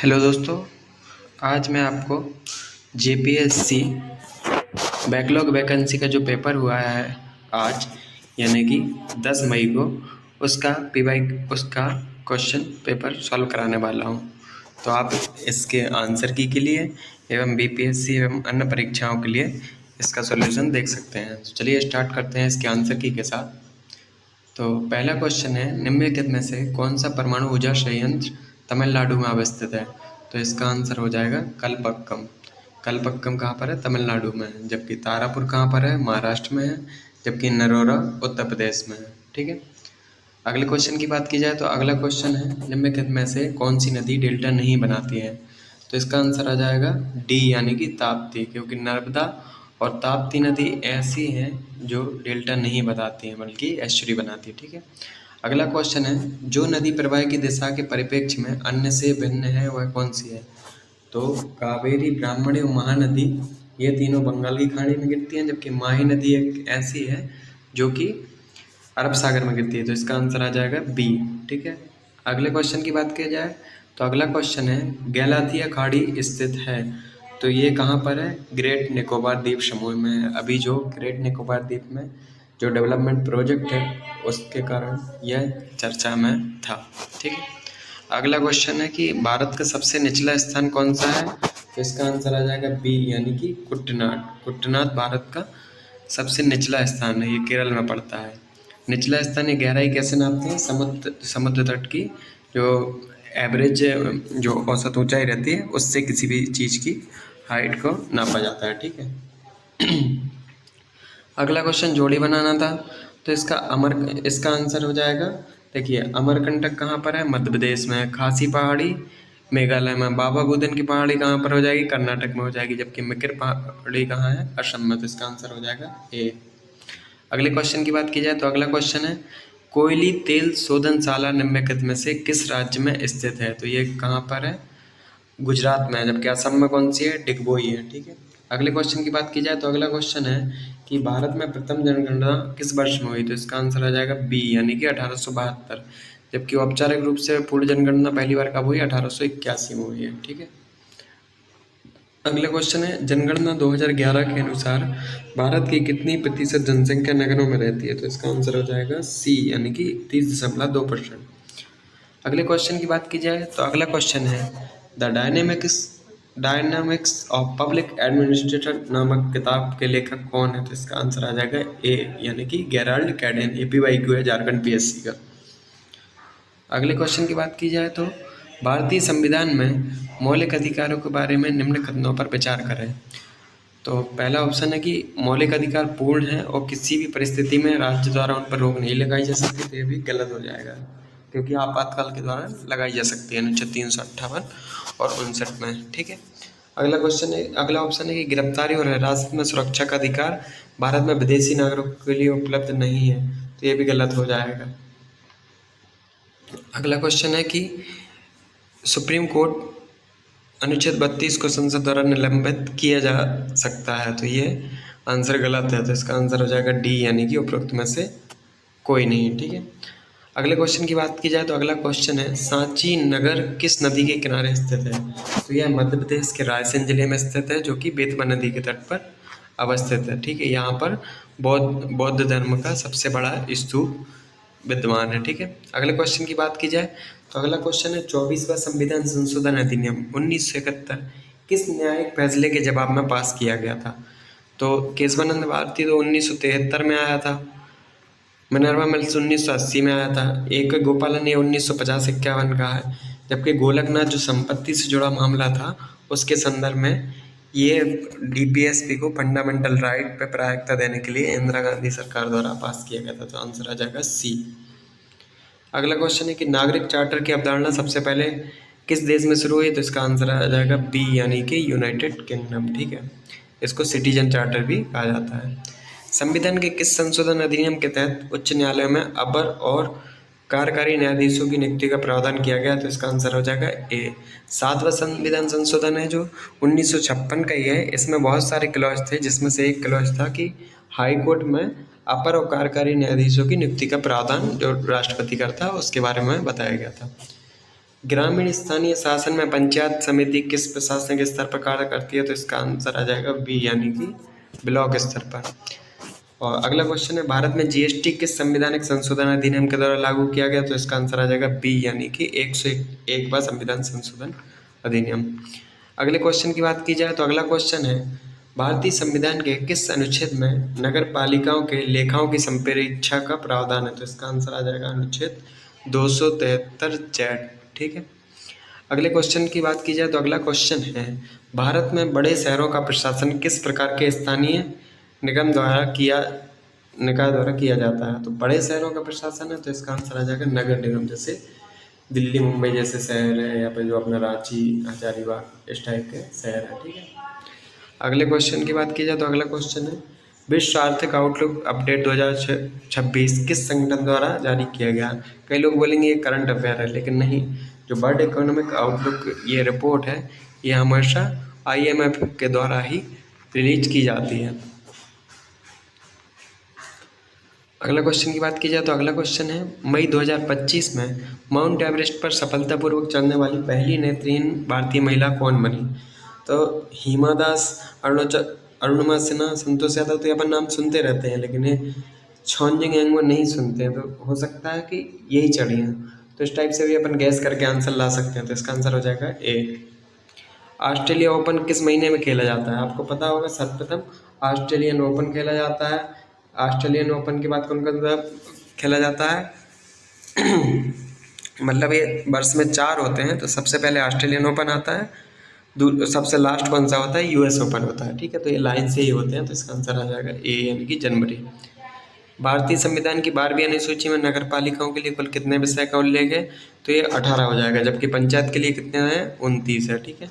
Hello दोस्तों, आज मैं आपको जेपीएससी बैकलॉग वैकेंसी का जो पेपर हुआ है आज यानी कि 10 मई को उसका क्वेश्चन पेपर सॉल्व कराने वाला हूं। तो आप इसके आंसर की के लिए एवं बीपीएससी एवं अन्य परीक्षाओं के लिए इसका सॉल्यूशन देख सकते हैं। तो चलिए स्टार्ट करते हैं इसके आंसर की के साथ। तो पहला क्वेश्चन है, निम्नलिखित में से कौन सा परमाणु ऊर्जा संयंत्र तमिलनाडु में अवस्थित है? तो इसका आंसर हो जाएगा कलपक्कम। कलपक्कम कहाँ पर है? तमिलनाडु में है। जबकि तारापुर कहाँ पर है? महाराष्ट्र में है। जबकि नरोरा उत्तर प्रदेश में है। ठीक है। अगले क्वेश्चन की बात की जाए तो अगला क्वेश्चन है, निम्नलिखित में से कौन सी नदी डेल्टा नहीं बनाती है? तो इसका आंसर आ जाएगा डी यानी कि ताप्ती, क्योंकि नर्मदा और ताप्ती नदी ऐसी हैं जो डेल्टा नहीं बनाती हैं बल्कि एस्चुरी बनाती है। ठीक है। अगला क्वेश्चन है, जो नदी प्रवाह की दिशा के परिप्रेक्ष्य में अन्य से भिन्न है वह कौन सी है? तो कावेरी, ब्राह्मणी और महानदी ये तीनों बंगाल की खाड़ी में गिरती हैं। जबकि माही नदी एक ऐसी है जो कि अरब सागर में गिरती है। तो इसका आंसर आ जाएगा बी। ठीक है। अगले क्वेश्चन की बात की जाए तो अगला क्वेश्चन है, गैलाथिया खाड़ी स्थित है। तो ये कहाँ पर है? ग्रेट निकोबार द्वीप समूह में है। अभी जो ग्रेट निकोबार द्वीप में जो डेवलपमेंट प्रोजेक्ट है उसके कारण यह चर्चा में था। ठीक है। अगला क्वेश्चन है कि भारत का सबसे निचला स्थान कौन सा है? तो इसका आंसर आ जाएगा बी यानी कि कुट्टनाड। कुट्टनाड भारत का सबसे निचला स्थान है। ये केरल में पड़ता है। निचला स्थानीय गहराई कैसे नापते हैं? समुद्र तट की जो एवरेज जो औसत ऊंचाई रहती है उससे किसी भी चीज़ की हाइट को नापा जाता है। ठीक है। अगला क्वेश्चन जोड़ी बनाना था। तो इसका आंसर हो जाएगा, देखिए अमरकंटक कहाँ पर है? मध्य प्रदेश में। खासी पहाड़ी मेघालय में। बाबा बुदन की पहाड़ी कहाँ पर हो जाएगी? कर्नाटक में हो जाएगी। जबकि मिकिर पहाड़ी कहाँ है? असम में। तो इसका आंसर हो जाएगा ए। अगले क्वेश्चन की बात की जाए तो अगला क्वेश्चन है, कोयली तेल शोधनशाला निम्नलिखित में से किस राज्य में स्थित है? तो ये कहाँ पर है? गुजरात में है। जबकि असम में कौन सी है? डिगबोई है। ठीक है। अगले क्वेश्चन की बात की जाए तो अगला क्वेश्चन है कि भारत में प्रथम जनगणना किस वर्ष में हुई? तो इसका आंसर आ जाएगा बी यानी कि 1872। जबकि औपचारिक रूप से पूर्ण जनगणना पहली बार कब हुई? 1881 में हुई है। ठीक है। अगला क्वेश्चन है, जनगणना 2011 के अनुसार भारत की कितनी प्रतिशत जनसंख्या नगरों में रहती है? तो इसका आंसर हो जाएगा सी यानी कि 30.2%। अगले क्वेश्चन की बात की जाए तो अगला क्वेश्चन है, the dynamics of public administrator नामक किताब के लेखक कौन है? तो इसका आंसर आ जाएगा ए यानी कि गेराल्ड कैडेन। APYQ है झारखंड PSC का। अगले क्वेश्चन की बात की जाए तो भारतीय संविधान में मौलिक अधिकारों के बारे में निम्न कथनों पर विचार करें। तो पहला ऑप्शन है कि मौलिक अधिकार पूर्ण है और किसी भी परिस्थिति में राज्य द्वारा उन पर रोक नहीं लगाई जा सकती। तो ये भी गलत हो जाएगा, क्योंकि आपातकाल के दौरान लगाई जा सकती है अनुच्छेद 358 और 59 में। ठीक है। अगला ऑप्शन है कि गिरफ्तारी और हिरासत में सुरक्षा का अधिकार भारत में विदेशी नागरिकों के लिए उपलब्ध नहीं है। तो ये भी गलत हो जाएगा। अगला क्वेश्चन है कि सुप्रीम कोर्ट अनुच्छेद 32 को संसद द्वारा निलंबित किया जा सकता है। तो ये आंसर गलत है। तो इसका आंसर हो जाएगा डी यानी कि उपरोक्त में से कोई नहीं। ठीक है। अगले क्वेश्चन की बात की जाए तो अगला क्वेश्चन है, सांची नगर किस नदी के किनारे स्थित है? तो यह मध्य प्रदेश के रायसेन जिले में स्थित है, जो कि बेतवा नदी के तट पर अवस्थित है। ठीक है। यहाँ पर बौद्ध धर्म का सबसे बड़ा स्तूप विद्यमान है। ठीक है। अगले क्वेश्चन की बात की जाए तो अगला क्वेश्चन है, 24वां संविधान संशोधन अधिनियम 1971 किस न्यायिक फैसले के जवाब में पास किया गया था? तो केशवानंद भारती तो 1973 में आया था। मिनर्वा मिल्स 1980 में आया था। AK गोपालन ने 1950-51 का है। जबकि गोलकनाथ जो संपत्ति से जुड़ा मामला था उसके संदर्भ में ये DPSP को फंडामेंटल राइट पे प्राथमिकता देने के लिए इंदिरा गांधी सरकार द्वारा पास किया गया था। तो आंसर आ जाएगा सी। अगला क्वेश्चन है कि नागरिक चार्टर की अवधारणा सबसे पहले किस देश में शुरू हुई? तो इसका आंसर आ जाएगा बी यानी कि यूनाइटेड किंगडम। ठीक है। इसको सिटीजन चार्टर भी कहा जाता है। संविधान के किस संशोधन अधिनियम के तहत उच्च न्यायालयों में अपर और कार्यकारी न्यायाधीशों की नियुक्ति का प्रावधान किया गया? तो इसका आंसर हो जाएगा ए। 7वां संविधान संशोधन है जो 1956 का ही है। इसमें बहुत सारे क्लॉज थे, जिसमें से एक क्लॉज था कि हाई कोर्ट में अपर और कार्यकारी न्यायाधीशों की नियुक्ति का प्रावधान जो राष्ट्रपति करता है उसके बारे में बताया गया था। ग्रामीण स्थानीय शासन में पंचायत समिति किस प्रशासनिक स्तर पर कार्य करती है? तो इसका आंसर आ जाएगा बी, यानी कि ब्लॉक स्तर पर। और अगला क्वेश्चन है, भारत में जीएसटी किस संवैधानिक संशोधन अधिनियम के द्वारा लागू किया गया? तो इसका आंसर आ जाएगा बी, यानी कि 101वां संविधान संशोधन अधिनियम। अगले क्वेश्चन की बात की जाए तो अगला क्वेश्चन है, भारतीय संविधान के किस अनुच्छेद में नगर पालिकाओं के लेखाओं की संपरीक्षा का प्रावधान है? तो इसका आंसर आ जाएगा अनुच्छेद 273 जेड। ठीक है। अगले क्वेश्चन की बात की जाए तो अगला क्वेश्चन है, भारत में बड़े शहरों का प्रशासन किस प्रकार के स्थानीय निकाय द्वारा किया जाता है? तो बड़े शहरों का प्रशासन है तो इसका आंसर आ जाएगा नगर निगम, जैसे दिल्ली मुंबई जैसे शहर है, या फिर जो अपना रांची हजारीबाग इस टाइप के शहर है। ठीक है। अगले क्वेश्चन की बात की जाए तो अगला क्वेश्चन है, विश्व आर्थिक आउटलुक अपडेट 2026 किस संगठन द्वारा जारी किया गया? कई लोग बोलेंगे ये करंट अफेयर है, लेकिन नहीं। जो वर्ल्ड इकोनॉमिक आउटलुक ये रिपोर्ट है, ये हमेशा IMF के द्वारा ही रिलीज की जाती है। अगला क्वेश्चन की बात की जाए तो अगला क्वेश्चन है, मई 2025 में माउंट एवरेस्ट पर सफलतापूर्वक चढ़ने वाली पहली नेत्रहीन भारतीय महिला कौन बनी? तो हिमा दास, अरुणिमा सिन्हा, संतोष यादव तो ये अपन नाम सुनते रहते हैं, लेकिन ये छॉन्जिंग एंगो नहीं सुनते हैं, तो हो सकता है कि यही चढ़ी हैं। तो इस टाइप से भी अपन गैस करके आंसर ला सकते हैं। तो इसका आंसर हो जाएगा ए। ऑस्ट्रेलिया ओपन किस महीने में खेला जाता है? आपको पता होगा, सर्वप्रथम ऑस्ट्रेलियन ओपन खेला जाता है। ऑस्ट्रेलियन ओपन के बाद कौन कौन सा खेला जाता है? मतलब ये वर्ष में 4 होते हैं, तो सबसे पहले ऑस्ट्रेलियन ओपन आता है, सबसे लास्ट कौन सा होता है? US ओपन होता है। ठीक है। तो ये लाइन से ही होते हैं, तो इसका आंसर आ जाएगा ए, यानी कि जनवरी। भारतीय संविधान की 12वीं अनुसूची में नगर पालिकाओं के लिए कुल कितने विषय का उल्लेख है? तो ये 18 हो जाएगा, जबकि पंचायत के लिए कितने हैं? 29 है। ठीक है।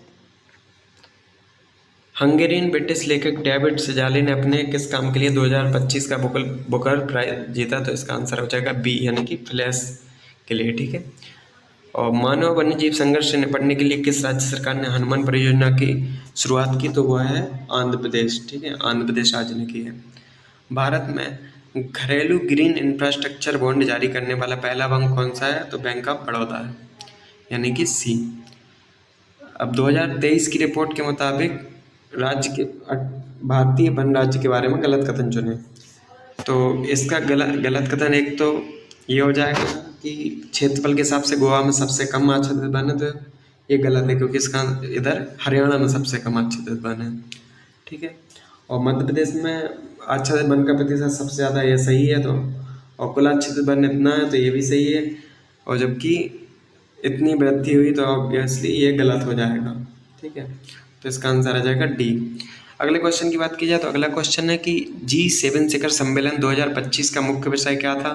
हंगेरियन ब्रिटिश लेखक डेविड सजाले ने अपने किस काम के लिए 2025 का बुकर प्राइज जीता? तो इसका आंसर हो जाएगा बी, यानी कि फ्लैश के लिए। ठीक है। और मानव वन्यजीव संघर्ष से निपटने के लिए किस राज्य सरकार ने हनुमान परियोजना की शुरुआत की? तो वह है आंध्र प्रदेश। ठीक है। आंध्र प्रदेश राज्य ने की है। भारत में घरेलू ग्रीन इंफ्रास्ट्रक्चर बॉन्ड जारी करने वाला पहला बैंक कौन सा है? तो बैंक ऑफ बड़ौदा है, यानी कि सी। अब 2023 की रिपोर्ट के मुताबिक भारतीय वन राज्य के बारे में गलत कथन चुने। तो इसका गलत कथन एक तो ये हो जाएगा कि क्षेत्रफल के हिसाब से गोवा में सबसे कम आच्छादित वन है, तो ये गलत है, क्योंकि इसका इधर हरियाणा में सबसे कम आच्छादित वन है। ठीक है। और मध्य प्रदेश में आच्छादित वन का प्रतिशत सबसे ज़्यादा, ये सही है। तो और कुल आच्छादित वन इतना है, तो ये भी सही है। और जबकि इतनी वृद्धि हुई, तो ऑब्वियसली ये गलत हो जाएगा। ठीक है। तो इसका आंसर आ जाएगा डी। अगले क्वेश्चन की बात की जाए तो अगला क्वेश्चन है कि G7 शिखर सम्मेलन 2025 का मुख्य विषय क्या था?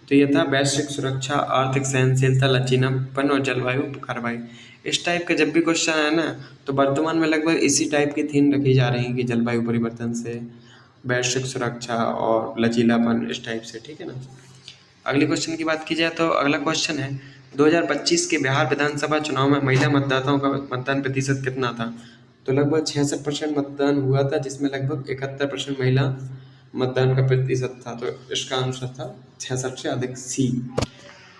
तो ये था वैश्विक सुरक्षा, आर्थिक सहनशीलता, लचीलापन और जलवायु कार्रवाई। इस टाइप के जब भी क्वेश्चन है ना, तो वर्तमान में लगभग इसी टाइप की थीम रखी जा रही है कि जलवायु परिवर्तन से वैश्विक सुरक्षा और लचीलापन, इस टाइप से। ठीक है ना। अगले क्वेश्चन की बात की जाए तो अगला क्वेश्चन है, 2025 के बिहार विधानसभा चुनाव में महिला मतदाताओं का मतदान प्रतिशत कितना था? तो लगभग 66% मतदान हुआ था, जिसमें लगभग 71% महिला मतदान का प्रतिशत था। तो इसका आंसर था 66 से अधिक, सी।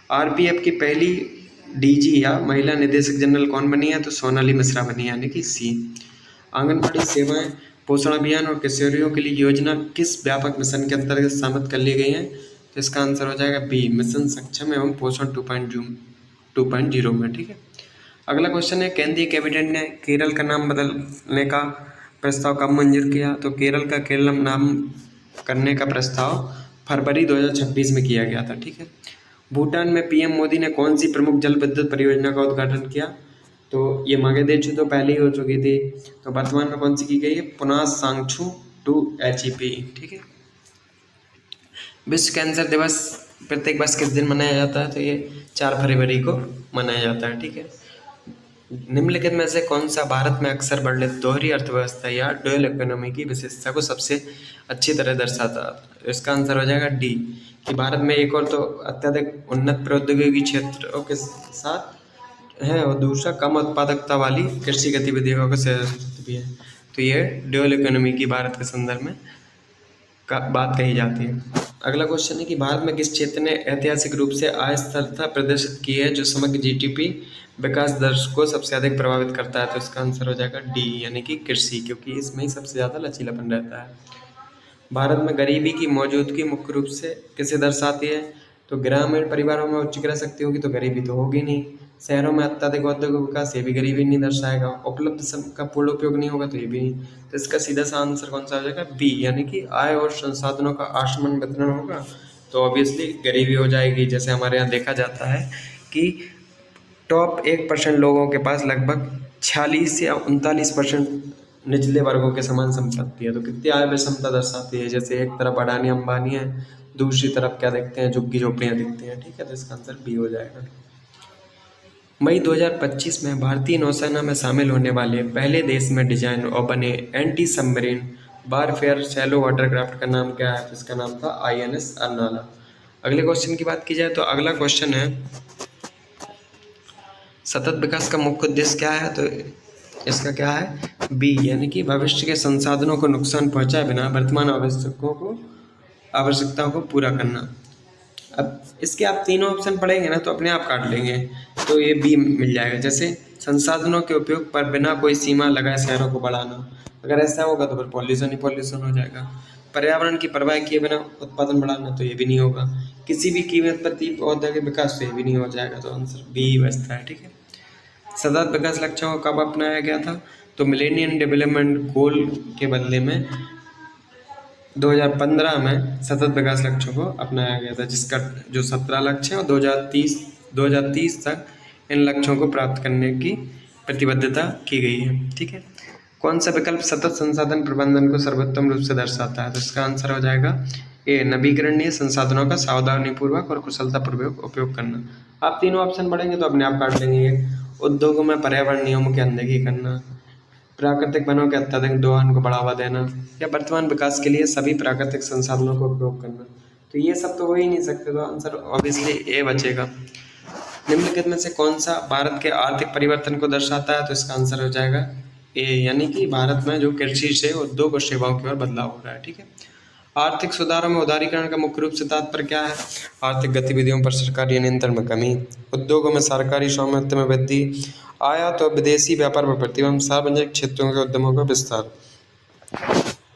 RPF की पहली DG या महिला निदेशक जनरल कौन बनी है? तो सोनाली मिश्रा बनी है, यानी कि सी। आंगनबाड़ी सेवाएं, पोषण अभियान और किशोरियों के लिए योजना किस व्यापक मिशन के अंतर्गत शामिल कर ली गई है? तो इसका आंसर हो जाएगा बी, मिशन सक्षम एवं पोषण 2.0 में। ठीक है। अगला क्वेश्चन है, केंद्रीय कैबिनेट ने केरल का नाम बदलने का प्रस्ताव कब मंजूर किया? तो केरल का केरलम नाम करने का प्रस्ताव फरवरी 2026 में किया गया था। ठीक है। भूटान में PM मोदी ने कौन सी प्रमुख जल विद्युत परियोजना का उद्घाटन किया? तो ये मांगदेछु तो पहले ही हो चुकी थी, तो वर्तमान में कौन सी की गई है? पुनः सांगछू 2 HEP। ठीक है। विश्व कैंसर दिवस प्रत्येक वर्ष किस दिन मनाया जाता है? तो ये 4 फरवरी को मनाया जाता है। ठीक है। निम्नलिखित में से कौन सा भारत में अक्सर वर्णित दोहरी अर्थव्यवस्था या डुअल इकोनॉमी की विशेषता को सबसे अच्छी तरह दर्शाता है? इसका आंसर हो जाएगा डी, कि भारत में एक और तो अत्यधिक उन्नत प्रौद्योगिकी क्षेत्रों के साथ है, और दूसरा कम उत्पादकता वाली कृषि गतिविधियों का क्षेत्र भी है। तो ये डुअल इकोनॉमी की भारत के संदर्भ में बात कही जाती है। अगला क्वेश्चन है कि भारत में किस क्षेत्र ने ऐतिहासिक रूप से आय स्थिरता प्रदर्शित की है, जो समग्र GDP विकास दर को सबसे अधिक प्रभावित करता है? तो इसका आंसर हो जाएगा डी यानी कि कृषि, क्योंकि इसमें ही सबसे ज़्यादा लचीलापन रहता है। भारत में गरीबी की मौजूदगी मुख्य रूप से किसे दर्शाती है? तो ग्रामीण परिवारों में उच्च क्रय शक्ति होगी तो गरीबी तो होगी नहीं। शहरों में अत्यधिक औद्योगिक विकास, ये भी गरीबी नहीं दर्शाएगा। उपलब्ध श्रम का पूर्ण उपयोग नहीं होगा तो ये भी नहीं। तो इसका सीधा सा आंसर कौन सा हो जाएगा? बी यानी कि आय और संसाधनों का असमान वितरण होगा तो ऑब्वियसली गरीबी हो जाएगी। जैसे हमारे यहाँ देखा जाता है कि टॉप 1% लोगों के पास लगभग 46 या 39% निचले वर्गों के समान संपत्ति है। तो कितनी आय विषमता दर्शाती है? जैसे एक तरफ अडानी अंबानी है, दूसरी तरफ क्या देखते हैं? झुग्गी झोपड़ियाँ दिखती हैं। ठीक है, तो इसका आंसर बी हो जाएगा। मई 2025 में भारतीय नौसेना में शामिल होने वाले पहले देश में डिजाइन और बने anti submarine warfare shallow watercraft का नाम क्या है? तो इसका नाम था INS अर्नाला। अगले क्वेश्चन की बात की जाए तो अगला क्वेश्चन है, सतत विकास का मुख्य उद्देश्य क्या है? तो इसका क्या है? बी यानी कि भविष्य के संसाधनों को नुकसान पहुंचाए बिना वर्तमान आवश्यकताओं को पूरा करना। अब इसके आप तीनों ऑप्शन पढ़ेंगे ना तो अपने आप काट लेंगे, तो ये बी मिल जाएगा। जैसे संसाधनों के उपयोग पर बिना कोई सीमा लगाए शहरों को बढ़ाना, अगर ऐसा होगा तो फिर पॉल्यूशन ही पॉल्यूशन हो जाएगा। पर्यावरण की परवाह किए बिना उत्पादन बढ़ाना, तो ये भी नहीं होगा। किसी भी कीमत पर तीव्र औद्योगिक विकास, तो ये भी नहीं हो जाएगा। तो आंसर बी बचता है। ठीक है, सतत विकास लक्ष्यों को कब अपनाया गया था? तो मिलेनियम डेवलपमेंट गोल के बदले में 2015 में सतत विकास लक्ष्यों को अपनाया गया था, जिसका जो 17 लक्ष्य है और 2030 तक इन लक्ष्यों को प्राप्त करने की प्रतिबद्धता की गई है। ठीक है, कौन सा विकल्प सतत संसाधन प्रबंधन को सर्वोत्तम रूप से दर्शाता है? तो इसका आंसर हो जाएगा ए नवीकरणीय संसाधनों का सावधानीपूर्वक और कुशलतापूर्वक उपयोग करना। आप तीनों ऑप्शन पढ़ेंगे तो अपने आप काट लेंगे। उद्योगों में पर्यावरण नियमों की अनदेखी करना, प्राकृतिक वनों के अत्यधिक दोहन को बढ़ावा देना, या वर्तमान विकास के लिए सभी प्राकृतिक संसाधनों का उपयोग करना। तो ये सब तो हो ही नहीं सकते, तो आंसर ऑब्वियसली ए बचेगा। निम्नलिखित में से कौन सा भारत के आर्थिक परिवर्तन को दर्शाता है? तो इसका आंसर हो जाएगा ए यानी कि भारत में जो कृषि से उद्योग और सेवाओं की ओर बदलाव हो रहा है। ठीक है, आर्थिक सुधारों में उदारीकरण का मुख्य रूप से तात्पर्य क्या है? आर्थिक गतिविधियों पर सरकारी नियंत्रण में कमी, उद्योगों में सरकारी स्वामित्व में वृद्धि, आयात और विदेशी व्यापार पर प्रतिबंध, सार्वजनिक क्षेत्रों के उद्यमों का विस्तार।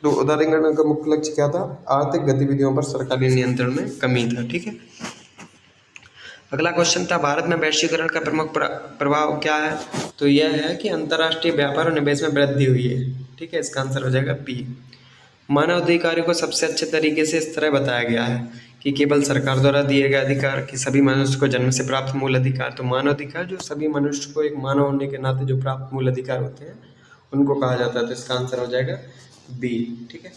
तो उदारीकरण का मुख्य लक्ष्य क्या था? आर्थिक गतिविधियों पर सरकारी नियंत्रण में कमी था। ठीक है, अगला क्वेश्चन था, भारत में वैश्वीकरण का प्रमुख प्रभाव क्या है? तो यह है कि अंतर्राष्ट्रीय व्यापार और निवेश में वृद्धि हुई है। ठीक है, इसका आंसर हो जाएगा बी। मानव अधिकारों को सबसे अच्छे तरीके से इस तरह बताया गया है कि केवल सरकार द्वारा दिए गए अधिकार, कि सभी मनुष्य को जन्म से प्राप्त मूल अधिकार। तो मानव अधिकार जो सभी मनुष्य को एक मानव होने के नाते जो प्राप्त मूल अधिकार होते हैं उनको कहा जाता है। तो इसका आंसर हो जाएगा बी। ठीक है,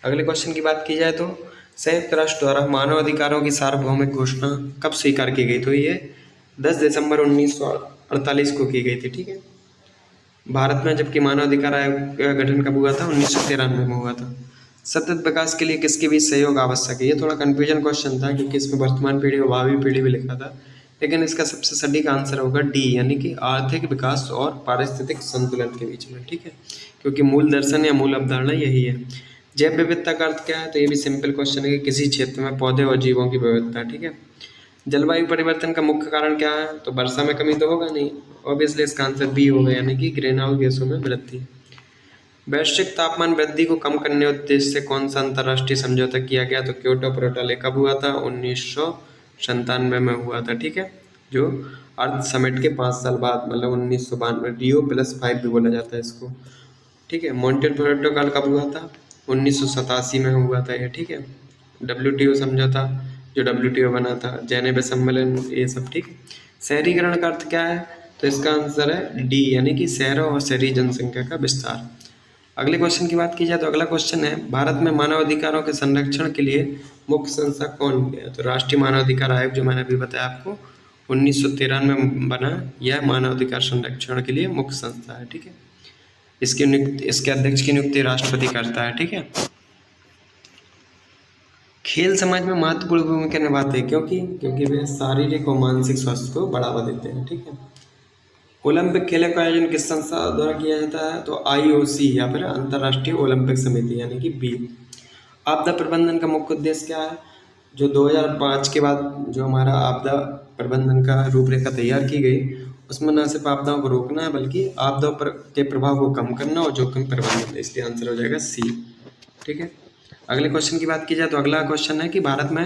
अगले क्वेश्चन की बात की जाए तो संयुक्त राष्ट्र द्वारा मानव अधिकारों की सार्वभौमिक घोषणा कब स्वीकार की गई? तो ये 10 दिसंबर 1948 को की गई थी। ठीक है, भारत में जबकि मानव अधिकार आयोग का गठन कब हुआ था? 1993 में हुआ था। सतत विकास के लिए किसके बीच सहयोग आवश्यक है? ये थोड़ा कंफ्यूजन क्वेश्चन था क्योंकि इसमें वर्तमान पीढ़ी और भावी पीढ़ी भी लिखा था, लेकिन इसका सबसे सटीक आंसर होगा डी यानी कि आर्थिक विकास और पारिस्थितिक संतुलन के बीच में। ठीक है, क्योंकि मूल दर्शन या मूल अवधारणा यही है। जैव विविधता का अर्थ क्या है? तो ये भी सिंपल क्वेश्चन है कि किसी क्षेत्र में पौधे और जीवों की विविधता। ठीक है, जलवायु परिवर्तन का मुख्य कारण क्या है? तो वर्षा में कमी तो होगा नहीं, ऑब्वियसली इसका आंसर बी होगा यानी कि ग्रीन हाउस गैसों में वृद्धि। वैश्विक तापमान वृद्धि को कम करने उद्देश्य से कौन सा अंतर्राष्ट्रीय समझौता किया गया? तो क्योटो प्रोटोकॉल कब हुआ था? 1997 में हुआ था। ठीक है, जो अर्थ समिट के 5 साल बाद, मतलब 1992, Rio+5 भी बोला जाता है इसको। ठीक है, मॉन्ट्रियल प्रोटोकॉल कब हुआ था? 1987 में हुआ था ये। ठीक है, WTO समझौता जो WTO बना था, जेनेवा सम्मेलन, ये सब। ठीक है, शहरीकरण का अर्थ क्या है? तो इसका आंसर है डी यानी कि शहरों और शहरी जनसंख्या का विस्तार। अगले क्वेश्चन की बात की जाए तो अगला क्वेश्चन है, भारत में मानव अधिकारों के संरक्षण के लिए मुख्य संस्था कौन है? तो राष्ट्रीय मानव अधिकार आयोग, जो मैंने अभी बताया आपको, 1993 में बना, यह मानव अधिकार संरक्षण के लिए मुख्य संस्था है। ठीक है, इसके अध्यक्ष की नियुक्ति राष्ट्रपति करता है। ठीक है, खेल समाज में महत्वपूर्ण भूमिका निभाते हैं क्योंकि वे शारीरिक और मानसिक स्वास्थ्य को बढ़ावा देते हैं। ठीक है, ओलंपिक खेलों का आयोजन किस संस्था द्वारा किया जाता है? तो IOC या फिर अंतर्राष्ट्रीय ओलंपिक समिति यानी कि बी। आपदा प्रबंधन का मुख्य उद्देश्य क्या है? जो 2005 के बाद जो हमारा आपदा प्रबंधन का रूपरेखा तैयार की गई, उसमें न सिर्फ आपदाओं को रोकना है बल्कि आपदाओं पर के प्रभाव को कम करना और जोखिम प्रबंधन, इसलिए आंसर हो जाएगा सी। ठीक है, अगले क्वेश्चन की बात की जाए तो अगला क्वेश्चन है कि भारत में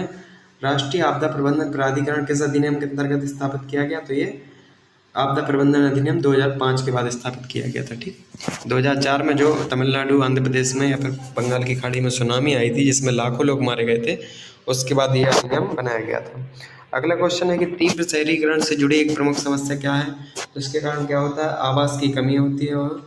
राष्ट्रीय आपदा प्रबंधन प्राधिकरण किस अधिनियम के अंतर्गत स्थापित किया गया? तो ये आपदा प्रबंधन अधिनियम 2005 के बाद स्थापित किया गया था। ठीक, 2004 में जो तमिलनाडु, आंध्र प्रदेश में या फिर बंगाल की खाड़ी में सुनामी आई थी जिसमें लाखों लोग मारे गए थे, उसके बाद ये अधिनियम बनाया गया था। अगला क्वेश्चन है कि तीव्र शहरीकरण से जुड़ी एक प्रमुख समस्या क्या है? तो इसके कारण क्या होता है? आवास की कमी होती है और